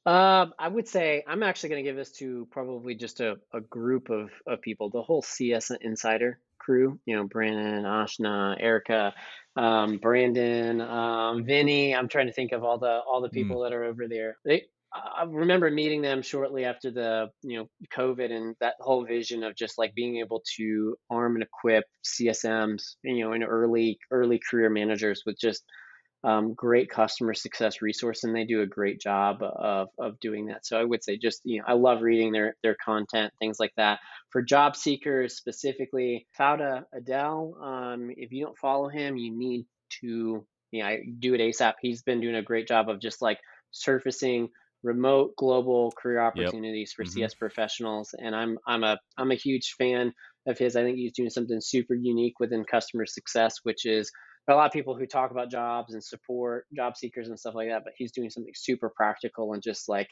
I would say I'm actually going to give this to probably just a group of people, the whole CS Insider crew, Brandon, Ashna, Erica, Brandon, Vinny. I'm trying to think of all the people that are over there. I remember meeting them shortly after the, COVID, and that whole vision of just like being able to arm and equip CSMs, and early career managers with just great customer success resource, and they do a great job of doing that. So I would say just, I love reading their content, things like that. For job seekers specifically, Fauda Adele, if you don't follow him, you need to, I do it ASAP. He's been doing a great job of just like surfacing remote global career opportunities for CS professionals, and I'm a huge fan of his. I think he's doing something super unique within customer success, which is a lot of people who talk about jobs and support job seekers and stuff like that, but he's doing something super practical and just like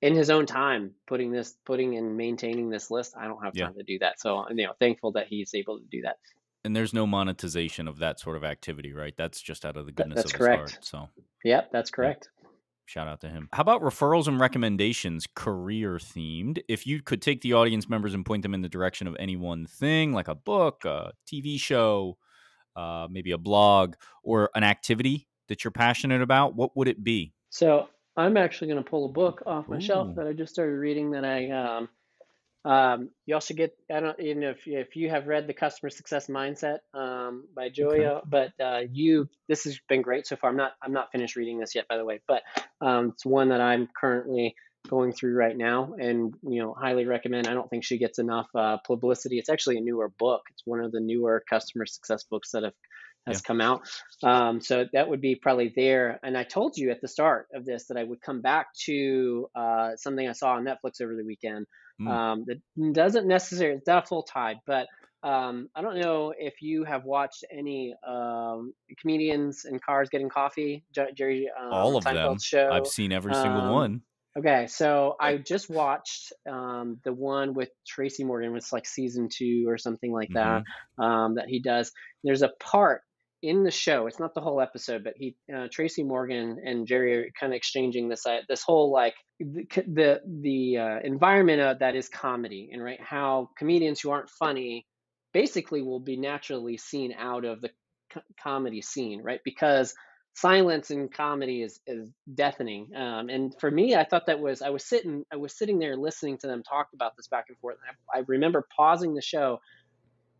in his own time putting and maintaining this list. I don't have time to do that, so thankful that he's able to do that. And there's no monetization of that sort of activity, right? That's just out of the goodness That's of correct. his heart. So, yep, that's correct. Yeah. Shout out to him. How about referrals and recommendations, career themed? If you could take the audience members and point them in the direction of any one thing, like a book, a TV show, maybe a blog, or an activity that you're passionate about, what would it be? So I'm actually going to pull a book off my shelf that I just started reading that you also get, I don't know if you have read The Customer Success Mindset by Joya, but this has been great so far. I'm not finished reading this yet, by the way, but it's one that I'm currently going through right now, and highly recommend. I don't think she gets enough publicity. It's actually a newer book. It's one of the newer customer success books that has come out. So that would be probably there. And I told you at the start of this that I would come back to something I saw on Netflix over the weekend. That doesn't necessarily, it's not full tide, but I don't know if you have watched any comedians in cars getting coffee, Jerry all of Seinfeld's them. show. I've seen every single one. Okay, so I just watched the one with Tracy Morgan. It's like season 2 or something like that that he does. There's a part in the show. It's not the whole episode, but Tracy Morgan and Jerry are kind of exchanging this whole like the environment that is comedy, and right, how comedians who aren't funny basically will be naturally seen out of the comedy scene, right? Because silence in comedy is deafening. And for me, I thought that I was sitting there listening to them talk about this back and forth. I remember pausing the show,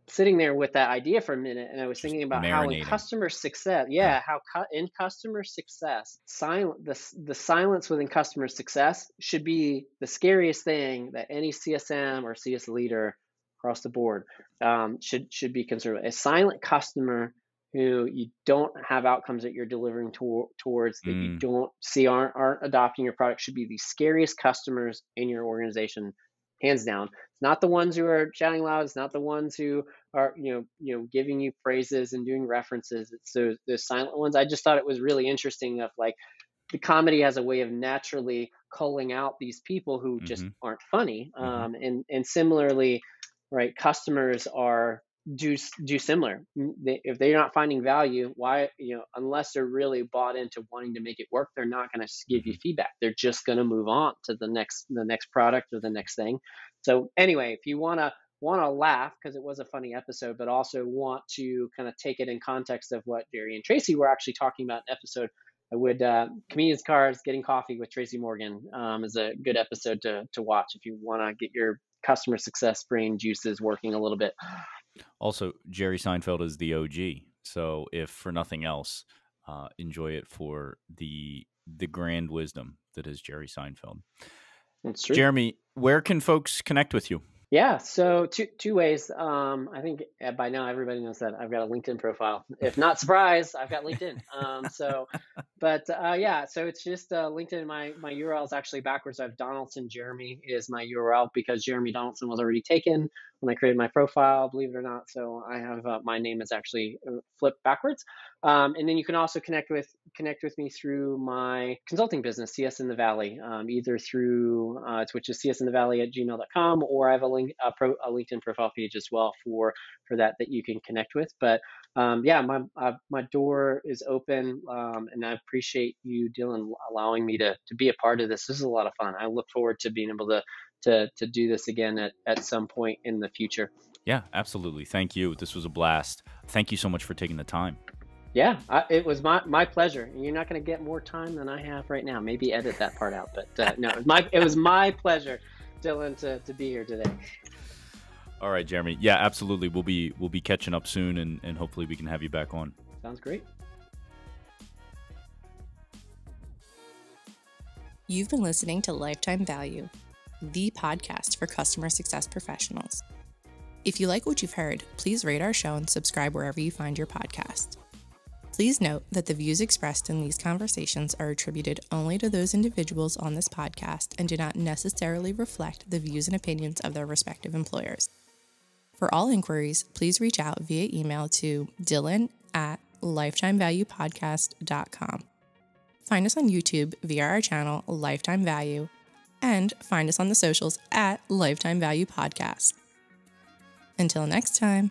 sitting there with that idea for a minute, and I was thinking about how in customer success, in customer success, the silence within customer success should be the scariest thing that any CSM or CS leader across the board should be concerned with. A silent customer who you don't have outcomes that you're delivering towards, that you don't see aren't adopting your product, should be the scariest customers in your organization, hands down. It's not the ones who are shouting loud. It's not the ones who are giving you praises and doing references. It's those silent ones. I just thought it was really interesting of like the comedy has a way of naturally culling out these people who just Mm-hmm. aren't funny. Mm-hmm. And similarly, right, customers are do similar. If they're not finding value, why, unless they're really bought into wanting to make it work, they're not going to give you Mm-hmm. feedback. They're just going to move on to the next product or the next thing. So anyway, if you want to laugh because it was a funny episode, but also want to kind of take it in context of what Jerry and Tracy were actually talking about in episode, I would Comedians Cars Getting Coffee with Tracy Morgan is a good episode to watch if you want to get your customer success brain juices working a little bit. Also, Jerry Seinfeld is the OG. So if for nothing else, enjoy it for the grand wisdom that is Jerry Seinfeld. That's true. Jeremy, where can folks connect with you? Yeah, so two ways. I think by now everybody knows that I've got a LinkedIn profile. If not surprised, I've got LinkedIn. Yeah, so it's just LinkedIn. My URL is actually backwards. I have Donaldson Jeremy is my URL because Jeremy Donaldson was already taken when I created my profile, believe it or not. So I have my name is actually flipped backwards. And then you can also connect with me through my consulting business, CS in the Valley, either through which is csinthevalley@gmail.com, or I have a LinkedIn profile page as well for that you can connect with. But yeah, my door is open, and I appreciate you, Dylan, allowing me to be a part of this. This is a lot of fun. I look forward to being able to do this again at some point in the future. Yeah, absolutely. Thank you. This was a blast. Thank you so much for taking the time. Yeah, it was my pleasure. And you're not going to get more time than I have right now. Maybe edit that part out, but no, it was my pleasure, Dylan, to be here today. All right, Jeremy. Yeah, absolutely. We'll be catching up soon, and hopefully we can have you back on. Sounds great. You've been listening to Lifetime Value, the podcast for customer success professionals. If you like what you've heard, please rate our show and subscribe wherever you find your podcast. Please note that the views expressed in these conversations are attributed only to those individuals on this podcast and do not necessarily reflect the views and opinions of their respective employers. For all inquiries, please reach out via email to dylan@lifetimevaluepodcast.com. Find us on YouTube via our channel, Lifetime Value, and find us on the socials @Lifetime Value Podcast. Until next time.